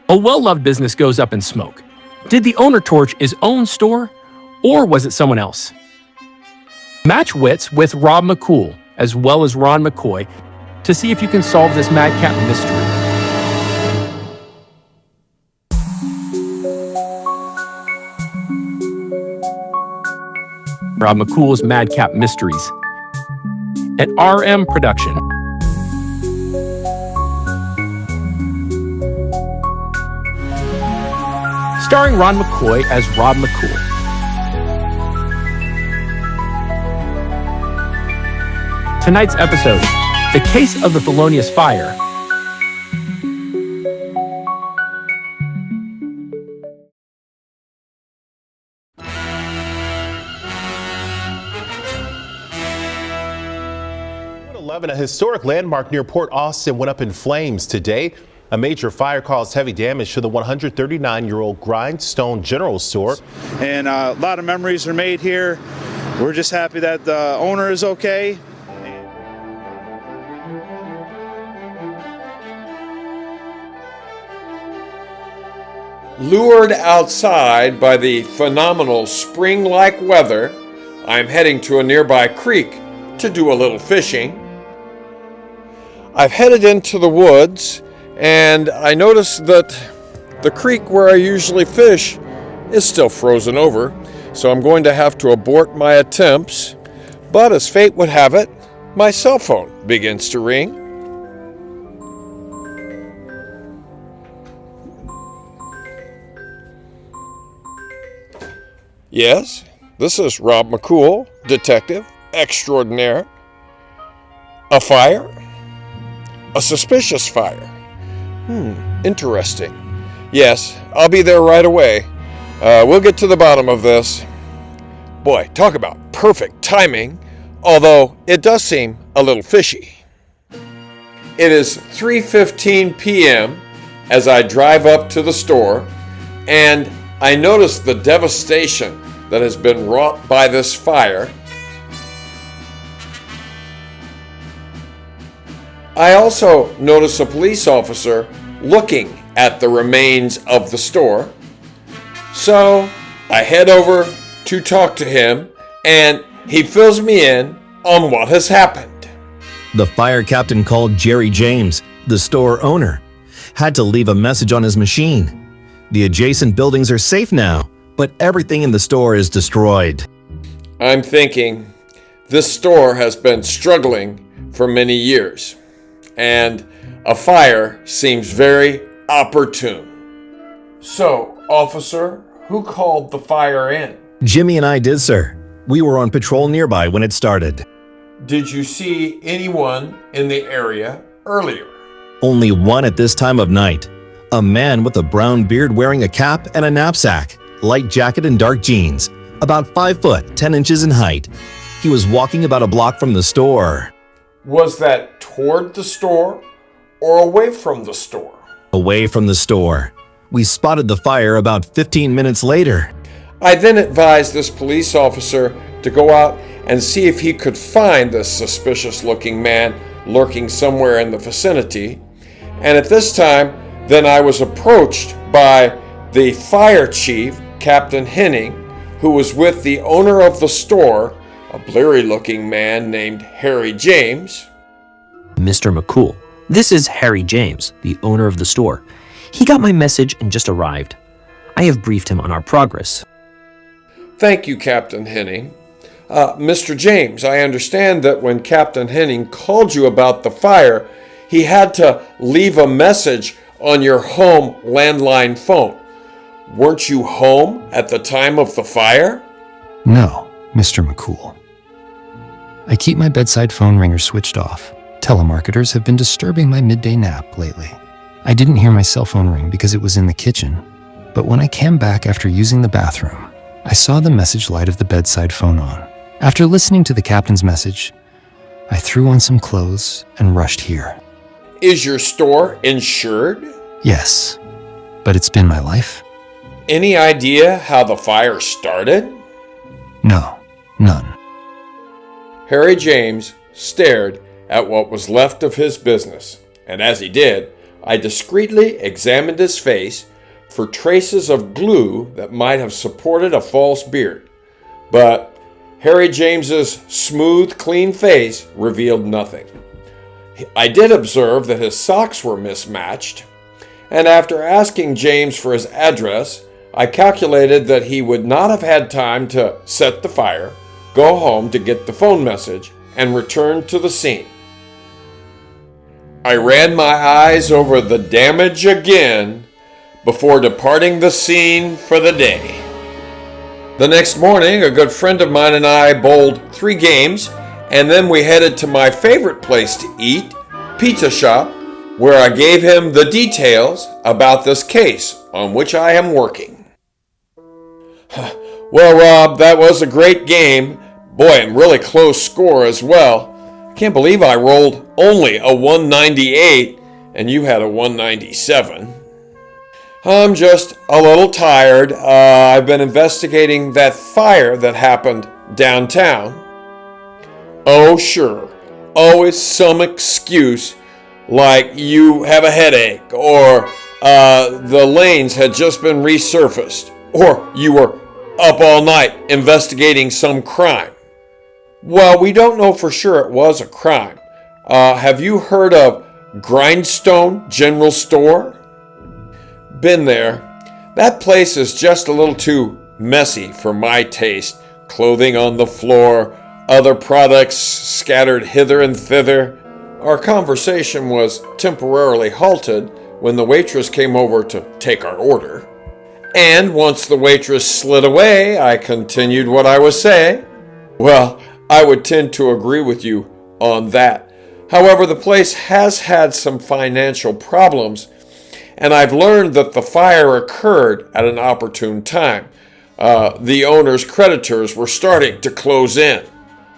A well-loved business goes up in smoke. Did the owner torch his own store, or was it someone else? Match wits with Rob McCool, as well as Ron McCoy, to see if you can solve this Madcap mystery. Rob McCool's Madcap Mysteries, an RM production. Starring Ron McCoy as Rob McCool. Tonight's episode, The Case of the Felonious Fire. A historic landmark near Port Austin went up in flames today. A major fire caused heavy damage to the 139-year-old Grindstone General Store. And a lot of memories are made here. We're just happy that the owner is okay. Lured outside by the phenomenal spring-like weather, I'm heading to a nearby creek to do a little fishing. I've headed into the woods, and I noticed that the creek where I usually fish is still frozen over, so I'm going to have to abort my attempts. But as fate would have it, my cell phone begins to ring. Yes, this is Rob McCool, detective extraordinaire. A fire? A suspicious fire. Interesting. Yes, I'll be there right away. We'll get to the bottom of this. Boy, talk about perfect timing, although it does seem a little fishy. It is 3:15 p.m. as I drive up to the store, and I notice the devastation that has been wrought by this fire. I also notice a police officer looking at the remains of the store. So I head over to talk to him, and he fills me in on what has happened. The fire captain called Jerry James, the store owner, had to leave a message on his machine. The adjacent buildings are safe now, but everything in the store is destroyed. I'm thinking this store has been struggling for many years, and a fire seems very opportune. So, officer, who called the fire in? Jimmy and I did, sir. We were on patrol nearby when it started. Did you see anyone in the area earlier? Only one at this time of night. A man with a brown beard wearing a cap and a knapsack, light jacket and dark jeans, about 5 foot 10 inches in height. He was walking about a block from the store. Was that toward the store or away from the store? Away from the store. We spotted the fire about 15 minutes later. I then advised this police officer to go out and see if he could find this suspicious-looking man lurking somewhere in the vicinity. And at this time, then I was approached by the fire chief, Captain Henning, who was with the owner of the store, a bleary-looking man named Harry James. Mr. McCool, this is Harry James, the owner of the store. He got my message and just arrived. I have briefed him on our progress. Thank you, Captain Henning. Mr. James, I understand that when Captain Henning called you about the fire, he had to leave a message on your home landline phone. Weren't you home at the time of the fire? No, Mr. McCool. I keep my bedside phone ringer switched off. Telemarketers have been disturbing my midday nap lately. I didn't hear my cell phone ring because it was in the kitchen, but when I came back after using the bathroom, I saw the message light of the bedside phone on. After listening to the captain's message, I threw on some clothes and rushed here. Is your store insured? Yes, but it's been my life. Any idea how the fire started? No, none. Harry James stared at what was left of his business, and as he did, I discreetly examined his face for traces of glue that might have supported a false beard. But Harry James's smooth, clean face revealed nothing. I did observe that his socks were mismatched, and after asking James for his address, I calculated that he would not have had time to set the fire, go home to get the phone message, and return to the scene. I ran my eyes over the damage again before departing the scene for the day. The next morning, a good friend of mine and I bowled 3 games, and then we headed to my favorite place to eat, Pizza Shop, where I gave him the details about this case on which I am working. Well, Rob, that was a great game. Boy, and really close score as well. I can't believe I rolled only a 198 and you had a 197. I'm just a little tired. I've been investigating that fire that happened downtown. Oh, sure. Always some excuse, like you have a headache, or the lanes had just been resurfaced, or you were up all night investigating some crime. Well, we don't know for sure it was a crime. Have you heard of Grindstone General Store? Been there. That place is just a little too messy for my taste. Clothing on the floor, other products scattered hither and thither. Our conversation was temporarily halted when the waitress came over to take our order. And once the waitress slid away, I continued what I was saying. Well, I would tend to agree with you on that. However, the place has had some financial problems, and I've learned that the fire occurred at an opportune time. The owner's creditors were starting to close in.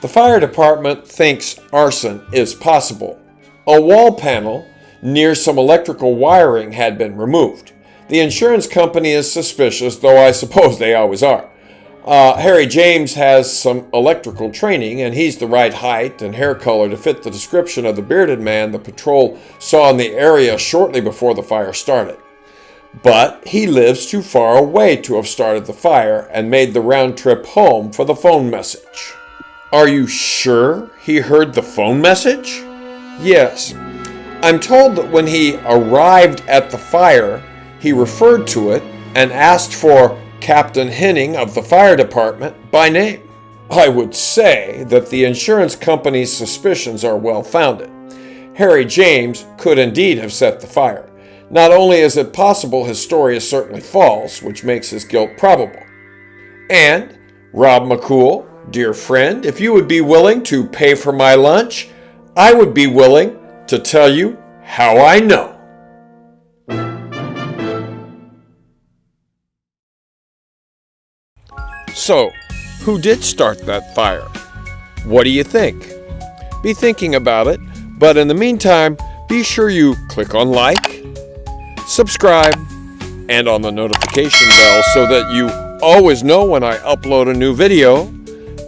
The fire department thinks arson is possible. A wall panel near some electrical wiring had been removed. The insurance company is suspicious, though I suppose they always are. Harry James has some electrical training, and he's the right height and hair color to fit the description of the bearded man the patrol saw in the area shortly before the fire started. But he lives too far away to have started the fire and made the round trip home for the phone message. Are you sure he heard the phone message? Yes. I'm told that when he arrived at the fire, he referred to it and asked for Captain Henning of the fire department by name. I would say that the insurance company's suspicions are well founded. Harry James could indeed have set the fire. Not only is it possible his story is certainly false, which makes his guilt probable. And, Rob McCool, dear friend, if you would be willing to pay for my lunch, I would be willing to tell you how I know. So, who did start that fire? What do you think? Be thinking about it, but in the meantime, be sure you click on like, subscribe, and on the notification bell so that you always know when I upload a new video.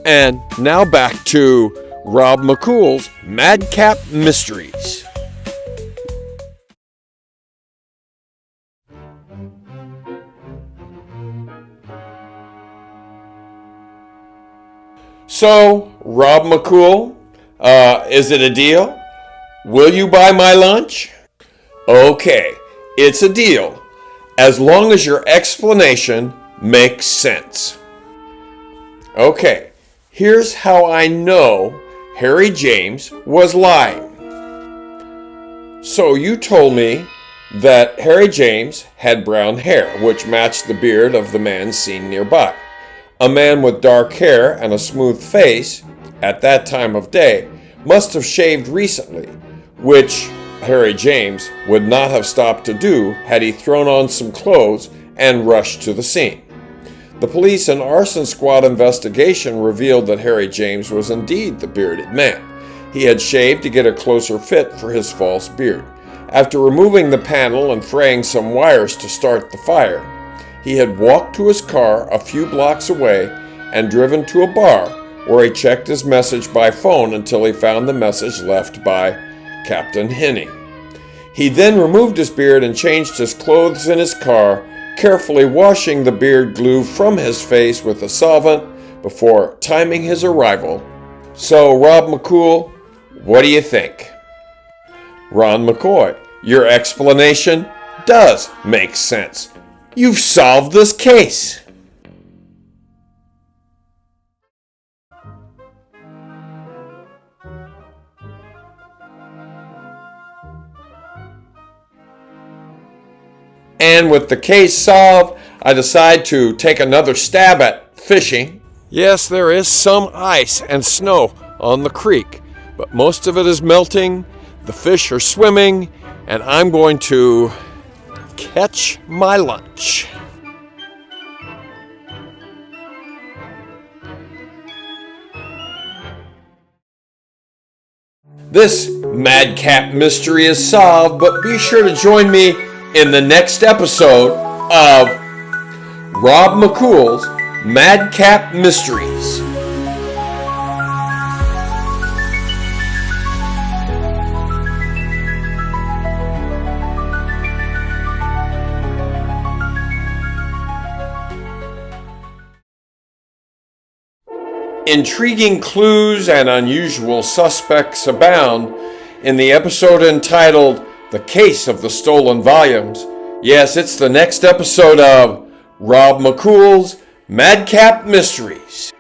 And now back to Rob McCool's Madcap Mysteries. So, Rob McCool, is it a deal? Will you buy my lunch? Okay, it's a deal, as long as your explanation makes sense. Okay, here's how I know Harry James was lying. So you told me that Harry James had brown hair, which matched the beard of the man seen nearby. A man with dark hair and a smooth face, at that time of day, must have shaved recently, which Harry James would not have stopped to do had he thrown on some clothes and rushed to the scene. The police and arson squad investigation revealed that Harry James was indeed the bearded man. He had shaved to get a closer fit for his false beard. After removing the panel and fraying some wires to start the fire, he had walked to his car a few blocks away and driven to a bar where he checked his message by phone until he found the message left by Captain Henning. He then removed his beard and changed his clothes in his car, carefully washing the beard glue from his face with a solvent before timing his arrival. So, Rob McCool, what do you think? Ron McCoy, your explanation does make sense. You've solved this case. And with the case solved, I decide to take another stab at fishing. Yes, there is some ice and snow on the creek, but most of it is melting, the fish are swimming, and I'm going to catch my lunch. This Madcap mystery is solved, but be sure to join me in the next episode of Rob McCool's Madcap Mysteries. Intriguing clues and unusual suspects abound in the episode entitled The Case of the Stolen Volumes. Yes, it's the next episode of Rob McCool's Madcap Mysteries.